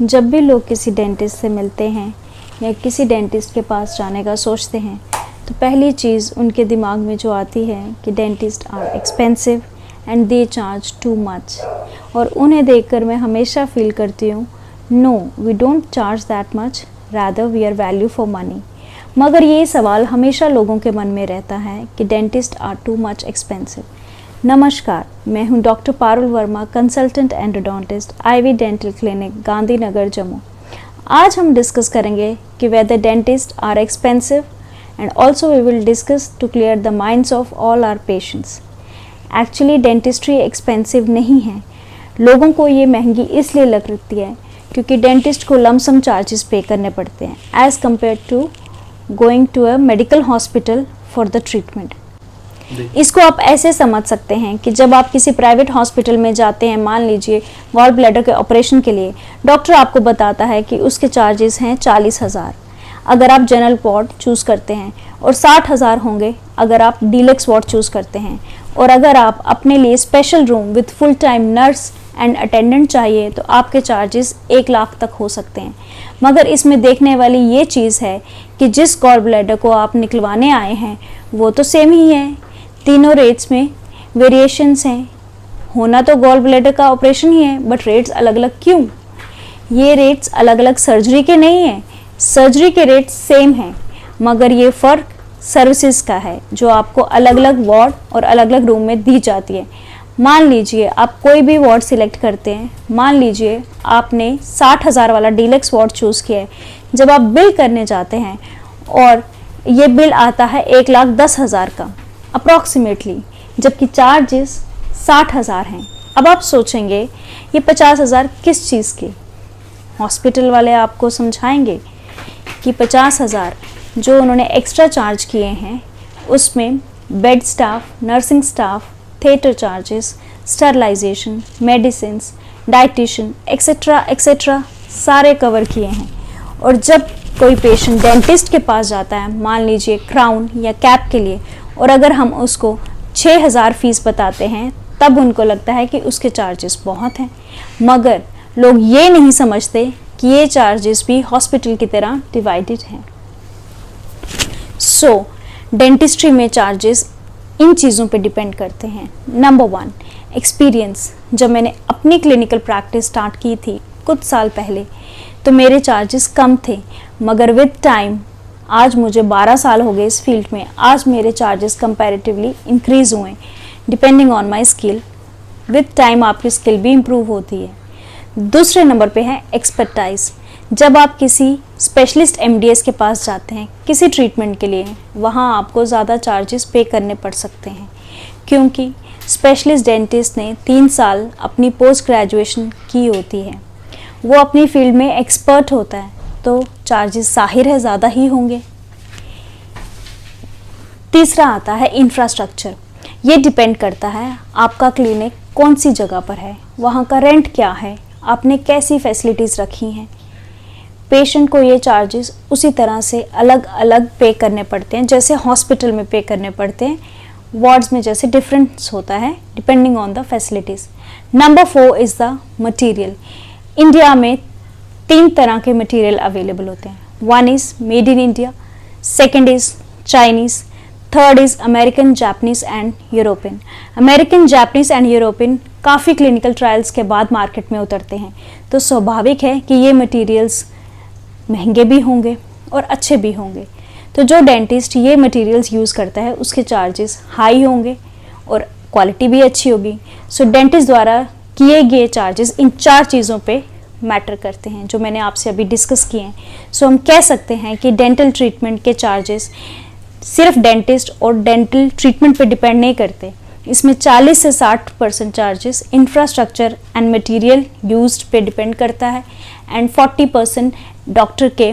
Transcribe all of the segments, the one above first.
जब भी लोग किसी डेंटिस्ट से मिलते हैं या किसी डेंटिस्ट के पास जाने का सोचते हैं तो पहली चीज़ उनके दिमाग में जो आती है कि dentist are expensive and they charge too much. और उन्हें देखकर मैं हमेशा फील करती हूँ no we don't charge that much, rather we are value for money. मगर ये सवाल हमेशा लोगों के मन में रहता है कि dentist are too much expensive. नमस्कार, मैं हूं doctor Parul Verma, consultant endodontist, Ivy dental clinic, Gandhinagar, Jammu. आज हम डिस्कस करेंगे कि whether dentist are expensive and also we will discuss to clear the minds of all our patients. Actually dentistry expensive नहीं है। लोगों को ये महंगी इसलिए लगती है क्योंकि डेंटिस्ट को लमसम चार्जेस पे करने पड़ते हैं as compare to going to a medical hospital for the treatment. इसको आप ऐसे समझ सकते हैं कि जब आप किसी प्राइवेट हॉस्पिटल में जाते हैं, मान लीजिए गॉल ब्लैडर के ऑपरेशन के लिए, डॉक्टर आपको बताता है कि उसके चार्जेस हैं 40,000 अगर आप जनरल वार्ड चूज़ करते हैं, और 60,000 होंगे अगर आप डीलक्स वार्ड चूज़ करते हैं। और अगर आप अपने लिए special room with full time nurse and attendant चाहिए तो आपके चार्जेस 1 लाख तक हो सकते हैं। मगर इसमें देखने वाली ये चीज़ है कि जिस गॉल ब्लैडर को आप निकलवाने आए हैं वो तो सेम ही है। तीनों रेट्स में वेरिएशंस हैं। होना तो गॉल ब्लैडर का ऑपरेशन ही है, बट रेट्स अलग अलग क्यों? ये रेट्स अलग अलग सर्जरी के नहीं हैं। सर्जरी के रेट्स सेम हैं, मगर ये फ़र्क सर्विसेज का है जो आपको अलग अलग वार्ड और अलग अलग रूम में दी जाती है। मान लीजिए आप कोई भी वार्ड सिलेक्ट करते हैं, मान लीजिए आपने 60,000 वाला डीलक्स वार्ड चूज़ किया है। जब आप बिल करने जाते हैं और ये बिल आता है 1,10,000 का अप्रॉक्सीमेटली, जबकि चार्जेस 60,000 हैं। अब आप सोचेंगे ये 50,000 किस चीज़ के? हॉस्पिटल वाले आपको समझाएंगे कि 50,000 जो उन्होंने एक्स्ट्रा चार्ज किए हैं उसमें bed staff, nursing staff, theatre charges, sterilisation, medicine, dietician etcetera etcetera सारे कवर किए हैं। और जब कोई पेशेंट डेंटिस्ट के पास जाता है, मान लीजिए क्राउन या कैप के लिए, और अगर हम उसको 6,000 फीस बताते हैं तब उनको लगता है कि उसके चार्जेस बहुत हैं। मगर लोग ये नहीं समझते कि ये चार्जेस भी हॉस्पिटल की तरह डिवाइडेड हैं। सो डेंटिस्ट्री में चार्जेस इन चीज़ों पे डिपेंड करते हैं। Number 1, experience. जब मैंने अपनी क्लिनिकल प्रैक्टिस स्टार्ट की थी कुछ साल पहले तो मेरे चार्जेस कम थे, मगर विद टाइम आज मुझे 12 साल हो गए इस फील्ड में, आज मेरे चार्जेस कंपैरेटिवली इंक्रीज़ हुए depending on my skill. With time आपकी स्किल भी इम्प्रूव होती है। दूसरे नंबर पे है एक्सपर्टाइज। जब आप किसी स्पेशलिस्ट एमडीएस के पास जाते हैं किसी ट्रीटमेंट के लिए, वहाँ आपको ज़्यादा चार्जेस पे करने पड़ सकते हैं क्योंकि स्पेशलिस्ट डेंटिस्ट ने 3 साल अपनी पोस्ट ग्रेजुएशन की होती है। वो अपनी फील्ड में एक्सपर्ट होता है तो चार्जेस जाहिर है ज़्यादा ही होंगे। तीसरा आता है इंफ्रास्ट्रक्चर। ये डिपेंड करता है आपका क्लिनिक कौन सी जगह पर है, वहाँ का रेंट क्या है, आपने कैसी फैसिलिटीज़ रखी हैं। पेशेंट को ये चार्जेस उसी तरह से अलग अलग पे करने पड़ते हैं जैसे हॉस्पिटल में पे करने पड़ते हैं। वार्ड्स में जैसे डिफरेंस होता है depending on the facilities. Number 4 is the material. India में 3 तरह के मटेरियल अवेलेबल होते हैं। 1 is made in India, 2nd is Chinese, 3rd is American, Japanese and European. American, Japanese and European काफ़ी क्लिनिकल ट्रायल्स के बाद मार्केट में उतरते हैं, तो स्वाभाविक है कि ये मटेरियल्स महंगे भी होंगे और अच्छे भी होंगे। तो जो डेंटिस्ट ये मटेरियल्स यूज़ करता है उसके चार्जेस हाई होंगे और क्वालिटी भी अच्छी होगी। सो डेंटिस्ट द्वारा किए गए चार्जेस इन 4 चीज़ों पे मैटर करते हैं जो मैंने आपसे अभी डिस्कस किए हैं। सो हम कह सकते हैं कि डेंटल ट्रीटमेंट के चार्जेस सिर्फ डेंटिस्ट और डेंटल ट्रीटमेंट पे डिपेंड नहीं करते। इसमें 40 से 60% charges infrastructure and material used पे डिपेंड करता है एंड 40% डॉक्टर के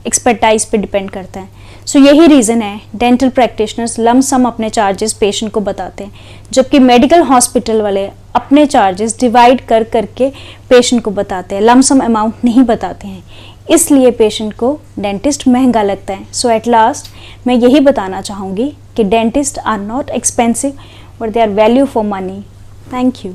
एक्सपर्टाइज पे डिपेंड करता है। सो यही रीज़न है डेंटल प्रैक्टिशनर्स लमसम अपने चार्जेस पेशेंट को बताते हैं, जबकि मेडिकल हॉस्पिटल वाले अपने चार्जेस डिवाइड कर करके पेशेंट को बताते हैं, लमसम अमाउंट नहीं बताते हैं। इसलिए पेशेंट को डेंटिस्ट महंगा लगता है। सो एट लास्ट मैं यही बताना चाहूँगी कि dentist are not expensive but they are value for money. Thank you.